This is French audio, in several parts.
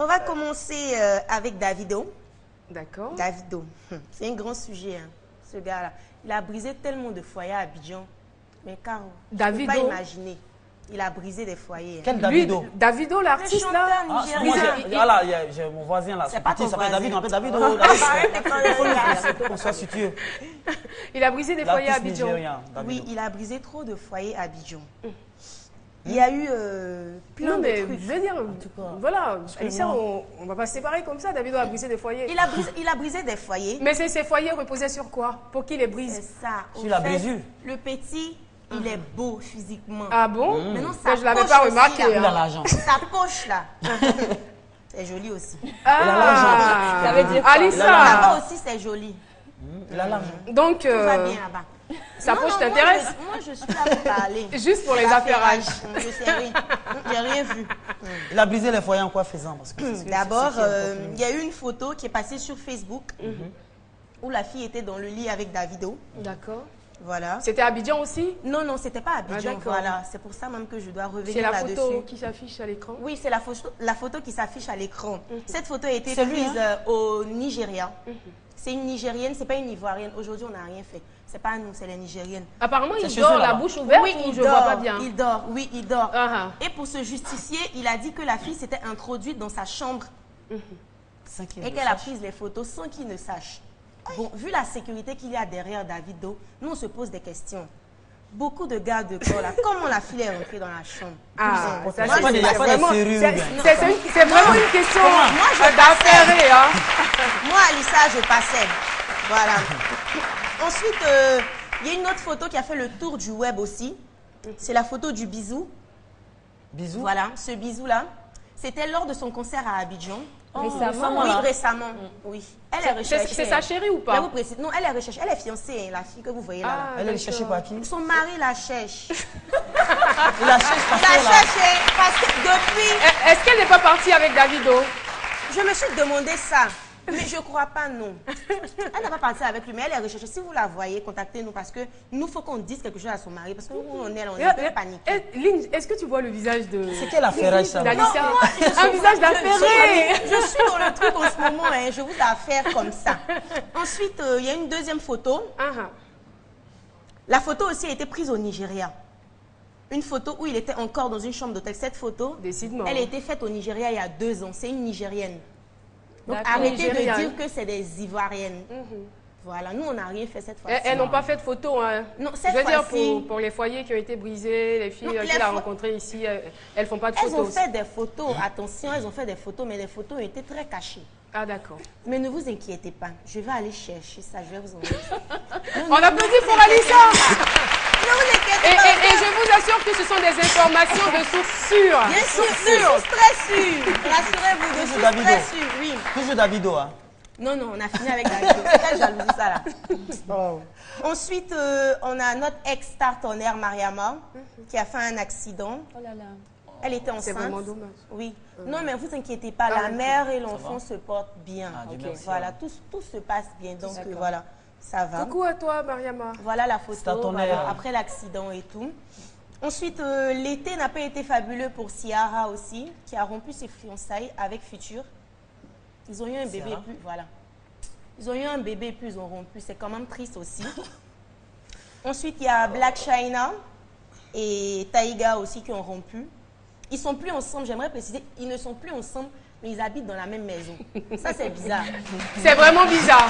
On va commencer avec Davido. D'accord. Davido, c'est un grand sujet, hein, ce gars-là. Il a brisé tellement de foyers à Abidjan. Mais Caro, Davido. je ne peux pas imaginer. Il a brisé des foyers. Quel Davido? Davido, l'artiste là. Ah, moi, j'ai mon voisin là. C'est pas ton s'appelle David, on voisin. appelle Davido. On soit situé. Il a brisé des foyers à Abidjan. Nigérien, Oui, il a brisé trop de foyers à Abidjan. Il y a eu plein Non, de mais trucs. je veux dire, voilà, Alicia, on va pas se séparer comme ça. Davido a brisé des foyers. Il a brisé des foyers. Mais ces foyers reposaient sur quoi? Pour qu'il les brise? C'est ça. Au Sur la fait, brisure. Le petit, il est beau physiquement. Ah bon? Maintenant, Ça, sa je l'avais poche pas aussi, remarqué. là. Il a l'argent. Sa poche là. C'est joli aussi. Ah, Ça veut dire quoi? Alissa. Là-bas aussi, c'est joli. Il a l'argent. Donc, Tout va bien là-bas. sa Non, poche non, t'intéresse? Moi, je suis là pour parler. Juste pour les affairages. Je sais rien. J'ai rien vu. Il a brisé les foyers en quoi faisant? Parce que D'abord, il y a eu une photo qui est passée sur Facebook où la fille était dans le lit avec Davido. D'accord. Voilà. C'était à Abidjan aussi? Non, non, c'était pas Abidjan. d'accord. Voilà. C'est pour ça même que je dois C'est revenir la là-dessus. photo qui s'affiche à l'écran? Oui, c'est la photo qui s'affiche à l'écran. Cette photo a été C'est lui, prise au Nigeria. C'est une Nigérienne, c'est pas une Ivoirienne. Aujourd'hui, on n'a rien fait. C'est pas nous, c'est les Nigériennes. Apparemment, il chez dort eux, la là-bas. bouche ouverte Oui, ou il je dort. vois pas bien? Il dort, oui, il dort. Ah, Et pour se justifier, il a dit que la fille s'était introduite dans sa chambre et qu'elle a pris les photos sans qu'il ne sache. Bon, vu la sécurité qu'il y a derrière Davido, nous on se pose des questions. Beaucoup de gars de corps là, comment la fille est rentrée dans la chambre? Ah, ça, Il y a pas de- il y a pas de vraiment- serrure, c'est- bien. c'est vraiment une question d'affaires, hein. Moi, Alissa, je passais. Voilà. Ensuite, il y a une autre photo qui a fait le tour du web aussi. C'est la photo du bisou. Bisous. Voilà, ce bisou-là. C'était lors de son concert à Abidjan. Récemment, Oui, là. récemment. Oui. Elle est recherchée. C'est sa chérie ou Je pas? vais vous préciser. Non, elle est recherchée. Elle est fiancée, hein, la fille que vous voyez là. Ah, Elle est cherchée par qui? Son mari la cherche. Il la cherche parce La que là. cherche parce que depuis, Est-ce qu'elle n'est pas partie avec Davido? je me suis demandé ça. Mais je ne crois pas, non. Elle n'a pas parti avec lui, mais elle est recherchée. Si vous la voyez, contactez-nous parce que nous, il faut qu'on dise quelque chose à son mari. Parce que nous, on est là, on est un peu paniqués. Lynn, est-ce que tu vois le visage de... C'est quel affairage ça? d'Alicia? Non, moi, Un visage d'affairé. Je suis dans le truc en ce moment, hein, je vous affaire comme ça. Ensuite, il y a une deuxième photo. La photo aussi a été prise au Nigeria. Une photo où il était encore dans une chambre d'hôtel. Cette photo, Décidément. elle a été faite au Nigeria il y a 2 ans. C'est une Nigérienne. Donc D'accord. arrêtez de Nigériane. dire que c'est des Ivoiriennes. Voilà, nous on n'a rien fait cette fois-ci. Elles n'ont pas fait de photos, hein. Non, cette Je veux dire, fois-ci- pour les foyers qui ont été brisés, les filles Non, qu'il a les rencontrées ici, elles font pas de Elles ont photos. fait des photos, attention, elles ont fait des photos, mais les photos ont été très cachées. Ah, d'accord. Mais ne vous inquiétez pas, je vais aller chercher ça, je vais vous envoyer ça. On applaudit pour Alissa. Ne vous inquiétez Et pas. je vous assure que ce sont des informations de sources sûres. Bien sûr, je suis très sûre. Rassurez-vous, je suis Davido. très sûre, oui. Toujours Davido, hein? Non, non, on a fini avec Davido. Quelle jalousie ça là. Ensuite, on a notre ex-star tonnerre Mariama qui a fait un accident. Oh là là. Elle était enceinte. C'est vraiment dommage. Oui. Non, mais vous inquiétez pas, la mère et l'enfant se portent bien. Ah, Dieu Ok. merci. Voilà, tout se passe bien. Donc voilà, ça va. Coucou à toi, Mariama. Voilà la C'est à photo, ton voilà, air. après l'accident et tout. Ensuite, l'été n'a pas été fabuleux pour Ciara aussi, qui a rompu ses fiançailles avec Future. Ils ont eu un bébé, Ciara. puis voilà. Ils ont eu un bébé, puis ils ont rompu. C'est quand même triste aussi. Ensuite, il y a Black China et Taïga aussi qui ont rompu. Ils sont plus ensemble, j'aimerais préciser, ils ne sont plus ensemble, mais ils habitent dans la même maison. Ça, c'est bizarre. C'est vraiment bizarre.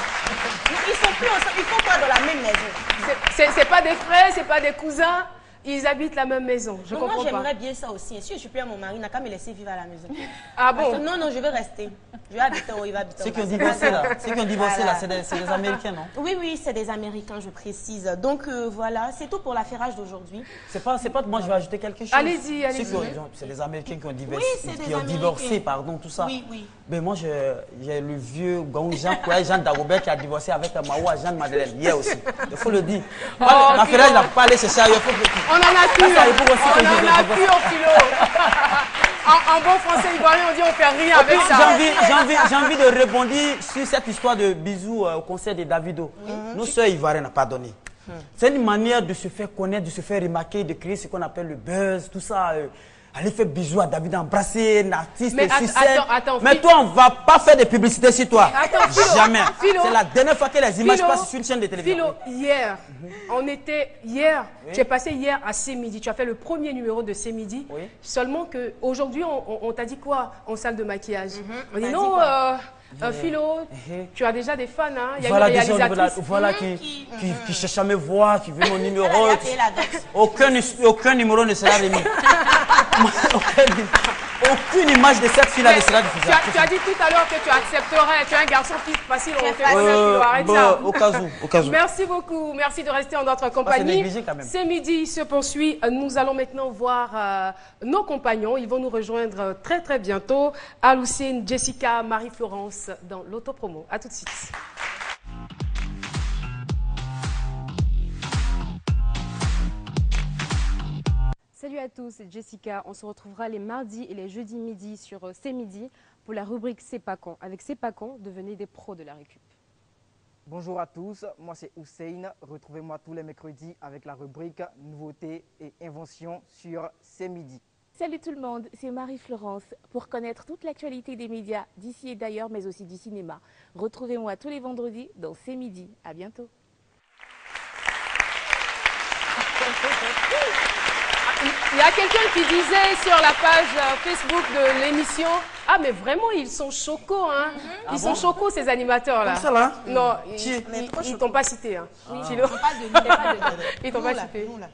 Non, ils sont plus ensemble, ils font quoi dans la même maison? C'est pas des frères, c'est pas des cousins. Ils habitent la même maison. Je Non, moi, comprends pas. j'aimerais bien ça aussi. Si je suis plus à mon mari, il n'a qu'à me laisser vivre à la maison. Ah Parce que bon? non, non, je vais rester. Je vais habiter où il va habiter. Ceux qui ont C'est divorcé pas là, grave. ceux qui ont divorcé Voilà. là, c'est des Américains, non? Oui, oui, c'est des Américains, je précise. Donc voilà, c'est tout pour l'affairage d'aujourd'hui. C'est pas, moi je vais ajouter quelque chose. Allez-y, allez-y. Ceux qui ont- C'est des Américains qui ont divorcé, Oui, c'est des qui ont divorcé, Américains. pardon, tout ça. Oui, oui. Mais moi, j'ai le vieux Jean Dagobert qui a divorcé avec Mawa Jeanne Madeleine hier aussi. Il faut le dire. Ma frère n'a pas allé chercher ailleurs. On en a plus. Ça, il faut aussi que je On en a divorce. plus au philo. En bon français ivoirien, on dit on fait rien avec ça. J'ai envie de rebondir sur cette histoire de bisous au concert de Davido. Nos soeurs ivoiriennes n'ont pas donné. C'est une manière de se faire connaître, de se faire remarquer, de créer ce qu'on appelle le buzz, tout ça. aller faire bisous à David, embrasser un artiste, Mais attends, mais toi, on ne va pas faire de publicité sur toi. Attends, Philo, jamais. Philo, c'est la dernière fois que les images Philo, passent sur une chaîne de télévision. Philo, hier, tu es passé hier à C'est Midi. Tu as fait le premier numéro de C'est Midi. Oui. Seulement qu'aujourd'hui, on t'a dit quoi en salle de maquillage? On dit dit non, quoi Philo, tu as déjà des fans, hein? Il y a Voilà, une déjà, réalisatrice. voilà qui cherche à me voir, qui veut mon numéro. Elle a payé la dot. Aucun numéro ne sera remis. Aucune image de cette fille-là ne sera diffusée. Tu as dit tout à l'heure que tu accepterais. Tu es un garçon qui est facile, on te facile. connaît, Philo, arrête ça. Au cas où. Merci beaucoup. Merci de rester en notre c'est compagnie. négligé quand même. C'est midi, se poursuit. Nous allons maintenant voir nos compagnons. Ils vont nous rejoindre très très bientôt. Aloucine, Jessica, Marie-Florence dans l'autopromo. À tout de suite. Salut à tous, c'est Jessica. On se retrouvera les mardis et les jeudis midi sur C'est Midi pour la rubrique C'est pas con. Avec C'est pas con, devenez des pros de la récup. Bonjour à tous, moi c'est Hussein. Retrouvez-moi tous les mercredis avec la rubrique Nouveautés et Inventions sur C'est Midi. Salut tout le monde, c'est Marie-Florence. Pour connaître toute l'actualité des médias d'ici et d'ailleurs, mais aussi du cinéma, retrouvez-moi tous les vendredis dans C'est Midi. À bientôt. Il y a quelqu'un qui disait sur la page Facebook de l'émission, ah mais vraiment ils sont chocos, hein. Ils sont chocos ces animateurs là. Comme ça là? Non, Qui? ils t'ont pas cité, hein. Philo. On parle de nous, pas de Ils t'ont pas cité. Nous là.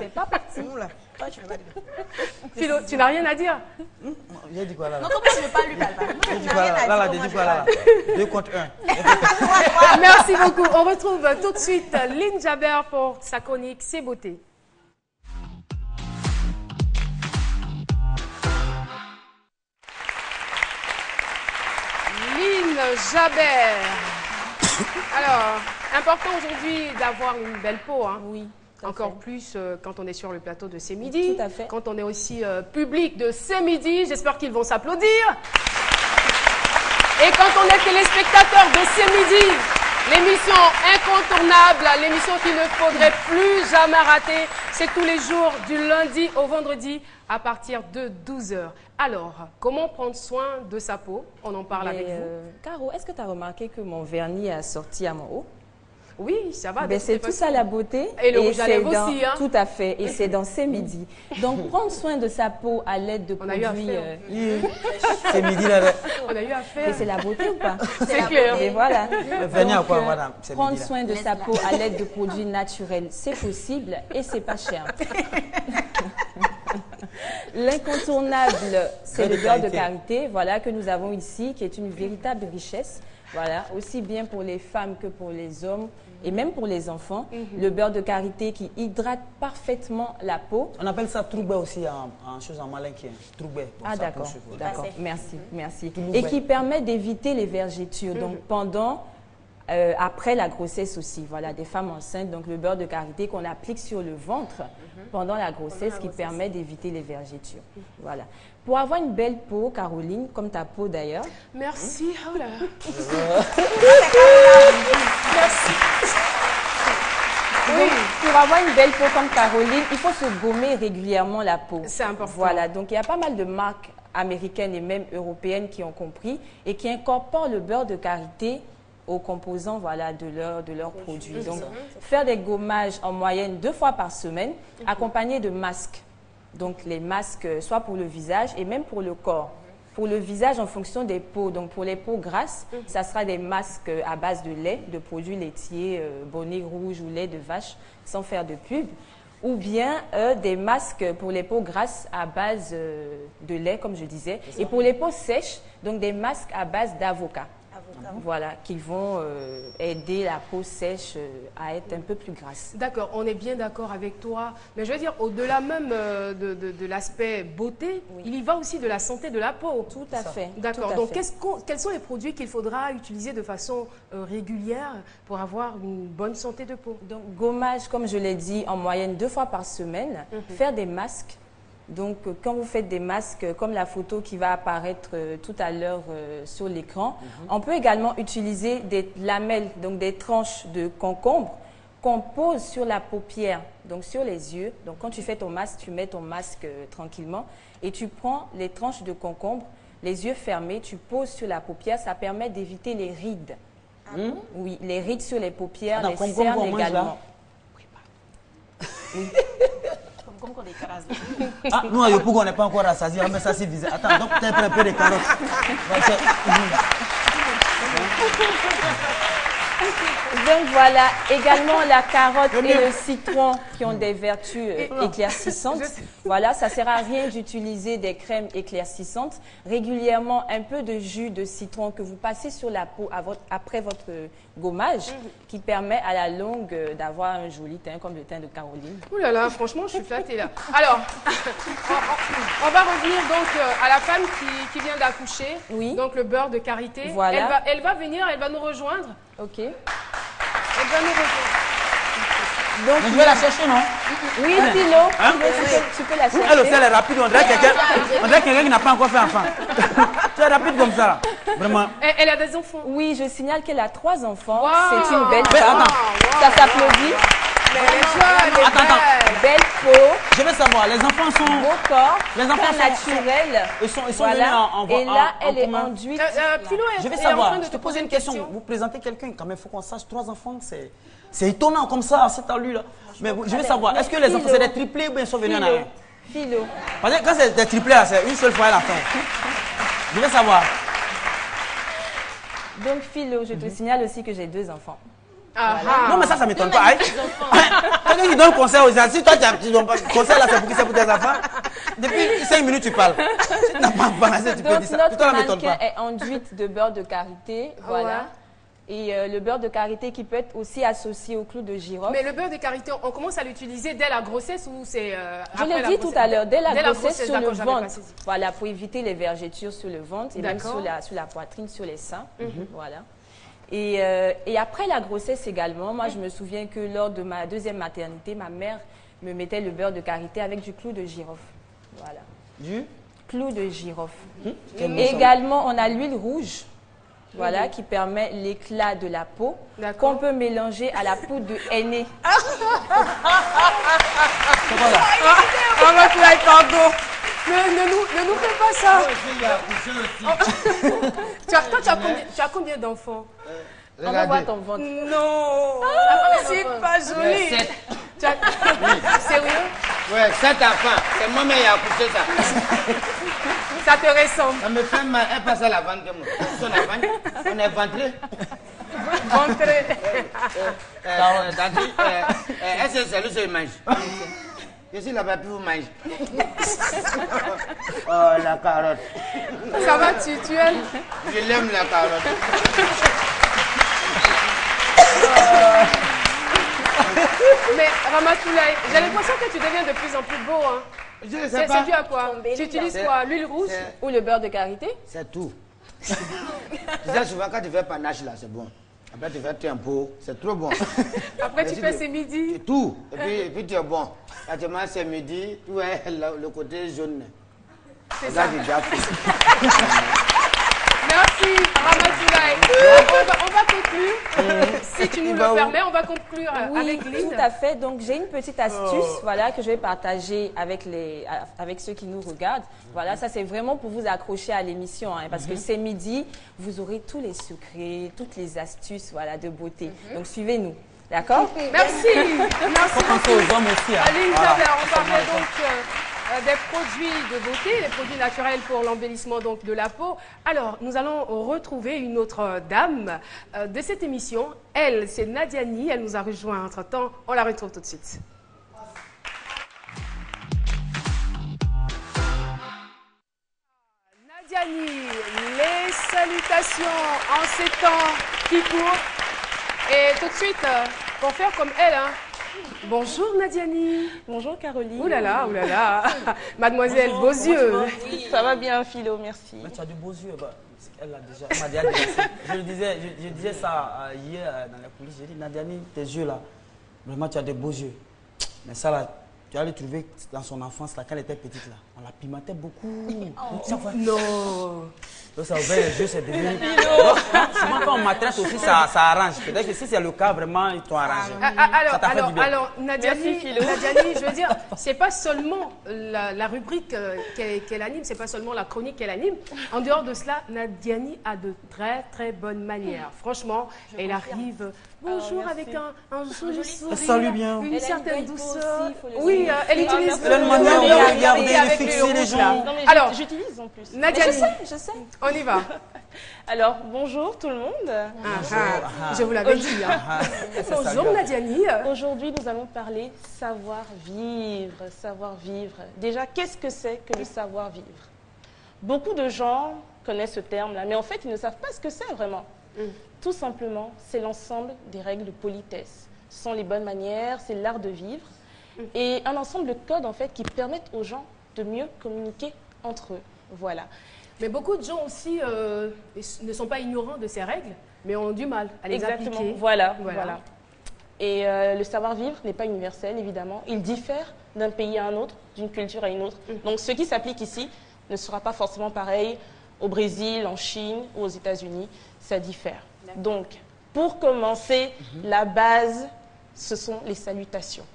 C'est pas parti. Nous là. Toi, tu veux pas dire. Philo, tu n'as rien à dire? J'ai dit quoi là? Non, comment je veux pas lui parler? J'ai dit quoi là? Là, j'ai dit quoi là? 2 contre 1. Merci beaucoup. On retrouve tout de suite Lynn Jaber pour sa chronique C'est beauté. Lynn Jaber. Alors, important aujourd'hui d'avoir une belle peau, hein. Oui. Encore plus quand on est sur le plateau de C'est Midi. Tout à fait. Quand on est aussi public de C'est Midi. J'espère qu'ils vont s'applaudir. Et quand on est téléspectateur de C'est Midi, l'émission incontournable, l'émission qu'il ne faudrait plus jamais rater, c'est tous les jours du lundi au vendredi à partir de 12h. Alors, comment prendre soin de sa peau? On en parle avec vous. Caro, est-ce que tu as remarqué que mon vernis a sorti à mon haut? Oui, ça va. Ben, c'est tout ça la beauté. Et le rouge à c'est lèvres aussi, hein. Tout à fait. Et c'est dans C'est Midi. Donc, prendre soin de sa peau à l'aide de On a eu à produits... faire. C'est midi là. On a eu à et faire. c'est la beauté ou pas? C'est clair. Et voilà. Venez à Donc, quoi, madame? C'est prendre midi, là. soin de sa peau à l'aide de produits naturels, c'est possible et c'est pas cher. L'incontournable, c'est le beurre de karité, voilà, que nous avons ici, qui est une véritable richesse. Voilà, aussi bien pour les femmes que pour les hommes et même pour les enfants. Le beurre de karité qui hydrate parfaitement la peau. On appelle ça troubé aussi en chose en malinquin. Troubé. Ah d'accord, d'accord, merci, merci. Troubé. Et qui permet d'éviter les vergetures, donc pendant, après la grossesse aussi, voilà, des femmes enceintes. Donc le beurre de karité qu'on applique sur le ventre pendant la grossesse qui permet d'éviter les vergetures. Voilà. Pour avoir une belle peau, Caroline, comme ta peau d'ailleurs. Merci. Oh là. Merci. Oui, pour avoir une belle peau comme Caroline, il faut se gommer régulièrement la peau. C'est important. Voilà, donc il y a pas mal de marques américaines et même européennes qui ont compris et qui incorporent le beurre de karité aux composants, voilà, de leurs produits. Donc, faire des gommages en moyenne 2 fois par semaine, accompagnés de masques. Donc, les masques, soit pour le visage et même pour le corps. Pour le visage, en fonction des peaux. Donc, pour les peaux grasses, ça sera des masques à base de lait, de produits laitiers, bonnet rouge ou lait de vache, sans faire de pub. Ou bien des masques pour les peaux grasses à base de lait, comme je disais. Et pour les peaux sèches, donc des masques à base d'avocat. Voilà, qui vont aider la peau sèche à être un peu plus grasse. D'accord, on est bien d'accord avec toi. Mais je veux dire, au-delà même de l'aspect beauté, il y va aussi de la santé de la peau. Tout à fait. D'accord, donc quels sont les produits qu'il faudra utiliser de façon régulière pour avoir une bonne santé de peau? Donc, gommage, comme je l'ai dit, en moyenne 2 fois par semaine. Faire des masques. Donc, quand vous faites des masques, comme la photo qui va apparaître tout à l'heure sur l'écran, on peut également utiliser des lamelles, donc des tranches de concombre qu'on pose sur la paupière, donc sur les yeux. Donc quand tu fais ton masque, tu mets ton masque tranquillement et tu prends les tranches de concombre, les yeux fermés, tu poses sur la paupière, ça permet d'éviter les rides. Oui, les rides sur les paupières, les cernes également. Comme qu'on écrase. Ah, nous, à Yopougon, on n'est pas encore rassasiés, mais ça c'est visé. Attends, donc tu as pris un peu de carottes. Donc voilà, également la carotte et le citron qui ont des vertus éclaircissantes. Voilà, ça ne sert à rien d'utiliser des crèmes éclaircissantes. Régulièrement, un peu de jus de citron que vous passez sur la peau après votre gommage qui permet à la longue d'avoir un joli teint comme le teint de Caroline. Ouh là là, franchement, je suis flattée là. Alors, on va revenir donc à la femme qui vient d'accoucher. Oui. Donc le beurre de karité. Voilà. Elle va venir, elle va nous rejoindre. Ok. Elle va nous rejoindre. Donc, mais je vais la chercher, non? Oui, Philo, tu peux la chercher. Elle aussi, elle est rapide, on dirait quelqu'un qui n'a pas encore fait enfant. Tu es rapide comme ça, là. Vraiment. Elle a des enfants. Oui, je signale qu'elle a 3 enfants. Wow. C'est une belle Mais femme. attends. Ça s'applaudit. Mais elle est jeune, elle est Attends. belle. Belle peau, Je veux savoir, les enfants sont. beau corps, Les enfants teint sont- naturel. Ils sont Voilà. venus en Et là, elle est commun. enduite. Philo Je vais est en savoir, train de je te te pose une question. Vous présentez quelqu'un, quand même, il faut qu'on sache, 3 enfants, c'est étonnant comme ça, à cet allure-là. Mais je veux savoir, est-ce que les enfants, c'est des triplés ou bien ils sont venus en arrière? Philo. Parce que quand c'est des triplés, là, c'est une seule fois à la fin. Je veux savoir. Donc, Philo, je te signale aussi que j'ai 2 enfants. Non, mais ça ne m'étonne pas. Hein? Quelqu'un qui donne conseil aux gens, si toi tu donnes pas conseil là, c'est pour tes enfants. Depuis 5 minutes, tu parles. Si tu n'as pas pensé, tu peux Donc, dire ça. notre Toi, ça ne m'étonne mannequin pas. est enduite de beurre de karité. Voilà. Et le beurre de karité qui peut être aussi associé au clou de girofle. Mais le beurre de karité, on commence à l'utiliser dès la grossesse ou c'est Je l'ai dit tout à l'heure, dès la grossesse sur le d'accord, j'avais pas ventre. saisi. Voilà, pour éviter les vergetures sur le ventre et même D'accord. sur la poitrine, sur les seins. Voilà. Et après la grossesse également, moi je me souviens que lors de ma 2e maternité, ma mère me mettait le beurre de karité avec du clou de girofle. Voilà. Du Clou de girofle. Quel Et nom, ça? également, on a l'huile rouge. Voilà, qui permet l'éclat de la peau, D'accord. qu'on peut mélanger à la poudre de henné. C'est quoi là? Ah, ma fille, pardon. Ne nous fais pas ça. Tu as combien d'enfants? On va voir ton ventre. Non, c'est pas joli. Tu as- Sérieux? Ouais, 7 enfants. C'est moi-même qui ai accouché ça. Ça te ressemble. Ça me fait mal. Elle passe à la vente que moi. On est ventré. Ventré. Est-ce que c'est lui qui mange? Je suis là-bas, puis vous mangez. Oh, la carotte. Ça va, tu aimes? Je l'aime, la carotte. Mais Ramatoulaye, j'ai l'impression que tu deviens de plus en plus beau. Hein. Je ne sais C'est pas. dû à quoi? Tu utilises quoi? L'huile rouge? Ou le beurre de karité. C'est tout. Tu sais, souvent, quand tu fais panache, là, c'est bon. Après, tu fais un pot, c'est trop bon. Après, tu Mais fais si ces midis. C'est tout. Et puis tu es bon. Quand tu manges ce midi, tu vois le côté jaune. C'est Là, ça. j'ai déjà fait. Merci, Ramatoulaye. On va conclure. Si tu nous le permets, on va conclure Oui, avec Lynn. tout à fait. Donc, j'ai une petite astuce voilà, que je vais partager avec ceux qui nous regardent. Voilà, ça, c'est vraiment pour vous accrocher à l'émission. Hein, parce que c'est midi, vous aurez tous les secrets, toutes les astuces voilà, de beauté. Donc, suivez-nous. D'accord? Merci. Merci Faut penser aux hommes aussi. Hein. Aline Voilà. Javert, on parlait donc des produits de beauté, des produits naturels pour l'embellissement donc de la peau. Alors, nous allons retrouver une autre dame de cette émission. Elle, c'est Nadiani. Elle nous a rejoint entre-temps. On la retrouve tout de suite. Nadiani, les salutations en ces temps qui courent. Et tout de suite, pour faire comme elle, hein. Bonjour Nadiani. Bonjour Caroline. Ouh là là, Mademoiselle Beauzieux. Ça va bien, Philo, merci. Mais tu as de beaux yeux. Bah, elle l'a déjà. Elle m'a déjà dit ça. Je disais ça hier dans la coulisses. J'ai dit, Nadiani, tes yeux là, vraiment tu as de beaux yeux. Mais ça là, tu allais trouver dans son enfance là, quand elle était petite là, on la pimentait beaucoup. Chaque fois, Non. Donc ça ouvert les yeux, c'est devenu... Donc, souvent quand on maltraite aussi, ça arrange. Peut-être que si c'est le cas, vraiment, ils t'ont arrangé. Ça t'a fait du bien. Alors, Nadiani, je veux dire, c'est pas seulement la rubrique qu'elle anime, c'est pas seulement la chronique qu'elle anime. En dehors de cela, Nadiani a de très très bonnes manières. Franchement, elle arrive... Bonjour, avec un joli sourire, Salut bien. une certaine douceur. Oui, elle utilise Elle m'a dit de regarder, de fixer les gens. Alors, j'utilise en plus. Nadiani, Je sais. on y va. Alors, bonjour tout le monde. Je vous l'avais dit. Bonjour Nadiani. Aujourd'hui, nous allons parler savoir-vivre. Savoir-vivre. Déjà, qu'est-ce que c'est que le savoir-vivre? Beaucoup de gens connaissent ce terme-là, mais en fait, ils ne savent pas ce que c'est vraiment. Tout simplement, c'est l'ensemble des règles de politesse. Ce sont les bonnes manières, c'est l'art de vivre et un ensemble de codes en fait qui permettent aux gens de mieux communiquer entre eux. Voilà. Mais beaucoup de gens aussi ne sont pas ignorants de ces règles, mais ont du mal à les appliquer. Voilà. Et le savoir-vivre n'est pas universel, évidemment. Il diffère d'un pays à un autre, d'une culture à une autre. Donc, ce qui s'applique ici ne sera pas forcément pareil au Brésil, en Chine ou aux États-Unis. Ça diffère. Donc, pour commencer, la base, ce sont les salutations.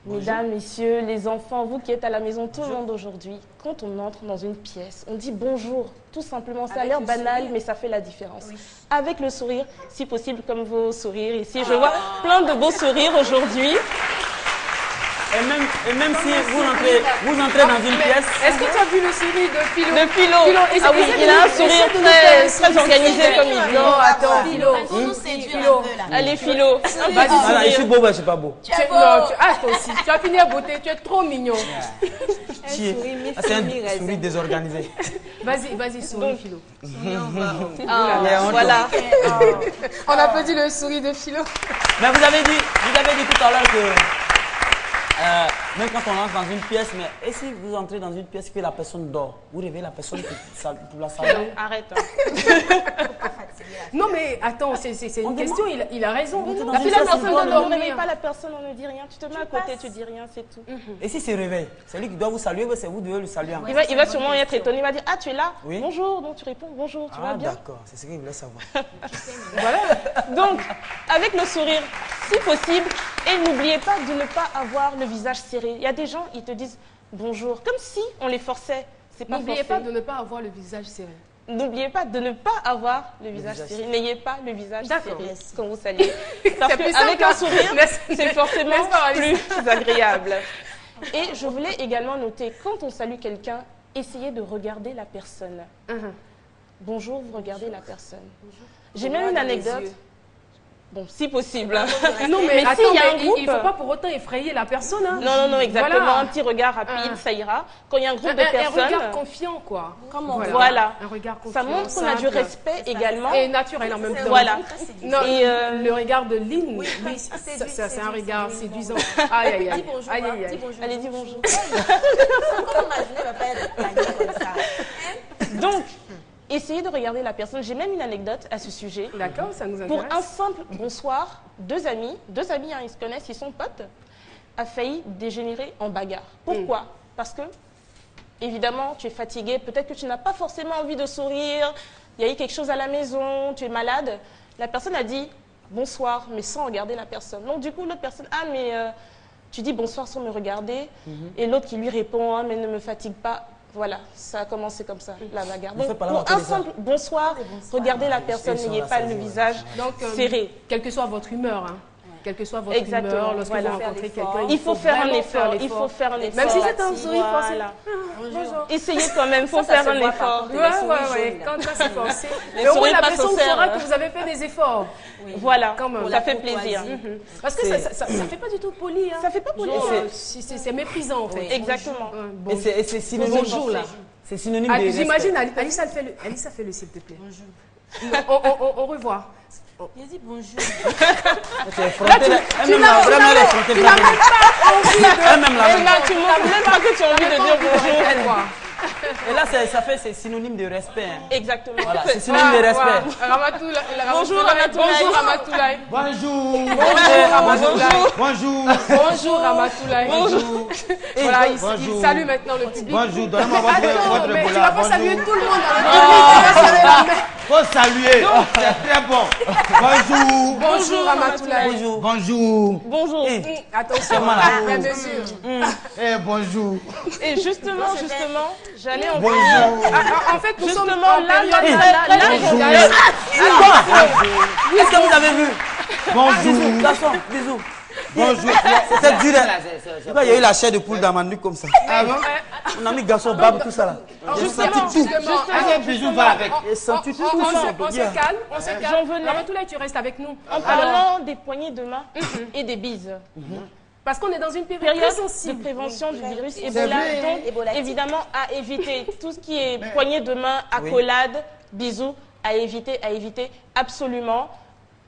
Bonjour. Mesdames, messieurs, les enfants, vous qui êtes à la maison, tout le monde aujourd'hui, quand on entre dans une pièce, on dit bonjour, tout simplement. Ça a l'air banal, mais ça fait la différence. Oui. Avec le sourire, si possible, comme vos sourires ici. Je vois plein de beaux sourires aujourd'hui. Et même si vous entrez dans une pièce... Est-ce que tu as vu le sourire de Philo? De Philo. Ah oui, il a un sourire très organisé comme il dit. Non, attends, Philo. Allez, Philo. Je suis beau, mais je suis pas beau. Toi aussi. Tu as fini à beauté, tu es trop mignon. C'est un sourire désorganisé. Vas-y, souris, Philo. Voilà. On applaudit le sourire de Philo. Mais vous avez dit tout à l'heure que... même quand on entre dans une pièce, mais et si vous entrez dans une pièce que la personne dort, vous réveillez la personne pour la saluer? Arrête. Non mais attends, c'est une question, il a raison. La personne ne réveille pas la personne, on ne dit rien. Tu te mets à côté, tu dis rien, c'est tout. Et si c'est réveil, c'est lui qui doit vous saluer, c'est vous devez le saluer. Il va sûrement être étonné, il va dire ah tu es là, oui. Bonjour, donc tu réponds bonjour, tu vas bien. D'accord, c'est ce qu'il voulait savoir. Voilà. Donc avec le sourire, si possible, et n'oubliez pas de ne pas avoir le visage serré. Il y a des gens, ils te disent bonjour, comme si on les forçait. N'oubliez pas de ne pas avoir le visage serré. N'oubliez pas de ne pas avoir le visage serré. N'ayez pas le visage serré quand vous saluez. Parce qu'avec un sourire, c'est forcément plus agréable. Et je voulais également noter, quand on salue quelqu'un, essayez de regarder la personne. Bonjour, vous regardez la personne. J'ai même une anecdote. Bon, si possible. Non, mais attends, il ne faut pas pour autant effrayer la personne. Hein. Non, exactement. Voilà. Un petit regard rapide, ça ira. Quand il y a un groupe de personnes... Un regard confiant, quoi. Voilà. Un regard confiant. Ça montre qu'on a du respect également. Et naturel en même temps. Voilà. Non, et le regard de Lynn, oui, c'est un regard séduisant. Aïe. Allez, dis bonjour. Donc... essayez de regarder la personne. J'ai même une anecdote à ce sujet. D'accord, ça nous intéresse. Pour un simple bonsoir, deux amis, hein, ils se connaissent, ils sont potes, a failli dégénérer en bagarre. Pourquoi? Parce que, évidemment, tu es fatigué, peut-être que tu n'as pas forcément envie de sourire, il y a eu quelque chose à la maison, tu es malade. La personne a dit bonsoir, mais sans regarder la personne. Donc du coup, l'autre personne, tu dis bonsoir sans me regarder, et l'autre qui lui répond, mais ne me fatigue pas. Voilà, ça a commencé comme ça, la bagarre. Donc, pour un simple bonsoir, regardez la personne, n'ayez pas le visage serré. Quelle que soit votre humeur, quelle que soit votre humeur, lorsque vous rencontrez quelqu'un, il faut faire un effort. Il faut faire un effort. Même si c'est un sourire forcé. Bonjour. Essayez quand même, il faut faire un effort. Ouais. Quand ça c'est forcé. Mais au moins la personne saura que vous avez fait des efforts. Voilà, ça fait plaisir. Parce que ça ne fait pas du tout poli. Ça fait pas poli. C'est méprisant en fait. Exactement. Et c'est synonyme. Bonjour là. C'est synonyme de... J'imagine, Alissa fait le s'il te plaît. Bonjour. On revoit. Il dit bonjour. Elle-même là, vraiment, elle est frottée. Tu ne montres même pas que tu as envie de dire bonjour. Et là, c'est synonyme de respect. Hein. Exactement. Voilà, c'est synonyme de respect. Bonjour Ramatoulaye. Bonjour Ramatoulaye. Bonjour. Bonjour. Bonjour Ramatoulaye. Bonjour. Voilà, il salue maintenant le public. Bonjour, donnez-moi votre Mais tu bola. vas pas saluer tout le monde dans le public. Faut saluer. C'est très bon. Bonjour. Bonjour Ramatoulaye. Bonjour. Bonjour. Bonjour. Attention, bien mesure. Eh, bonjour. Et justement, j'allais en Bonjour. En fait, nous sommes Justement, en là, période. Qu'est-ce que vous avez vu? Bonjour. Garçon, bisous. Bonjour. C'est dur. Il y a eu la chair de poule dans ma nuque comme ça. Ah bon? On a mis garçon, barbe, tout ça là. J'ai senti tout. Un bisou va avec. J'ai senti tout. On se calme, on se calme. Ramatoulaye, tu restes avec nous. En parlant des poignées de main et des bises. Parce qu'on est dans une période Période très de sensible. prévention du virus Ebola. Donc, Ebola. évidemment, à éviter tout ce qui est poignée de main, accolade, bisous, à éviter absolument.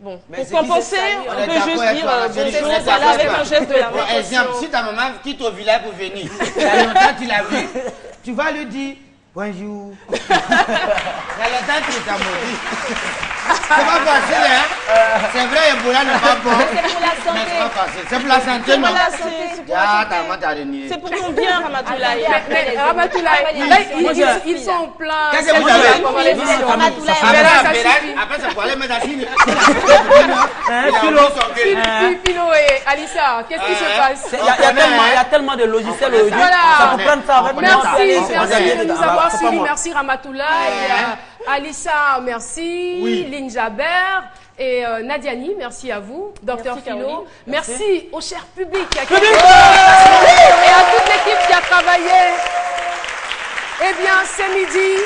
Bon, Mais pour compenser, on peut juste dire bonjour, voilà, avec un geste de la main. Par exemple, si ta maman quitte au village pour venir, il y a longtemps tu l'as vu, tu vas lui dire bonjour. Il y a longtemps tu t'as maudit. C'est pas facile, hein? C'est vrai, Ebola n'est pas bon. C'est pour la Mais santé. c'est pas facile. C'est pour la santé, non? Voilà, Ah, ta maman t'a renié. c'est pour ton bien, Ramatoulaye. Mais Ramatoulaye, là, ils sont pleins. Qu'est-ce que vous avez? Pendant l'émission. Après, là, ça après, suffit. après, c'est pour aller mettre la chine. Philo et Alissa, qu'est-ce qui se passe? Il y a tellement de logiciels aujourd'hui. Voilà. Ça peut prendre ça avec Merci de nous avoir suivis. suivis. Merci Ramatoulaye. Alissa, merci. Oui. Lynn Jaber. Et Nadiani, merci à vous. Docteur Merci, Philo. Caroline. Merci au cher public qui a et à toute l'équipe qui a travaillé. Eh bien, c'est midi.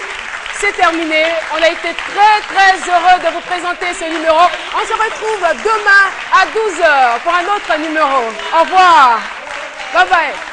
C'est terminé. On a été très heureux de vous présenter ce numéro. On se retrouve demain à 12h pour un autre numéro. Au revoir. Bye bye.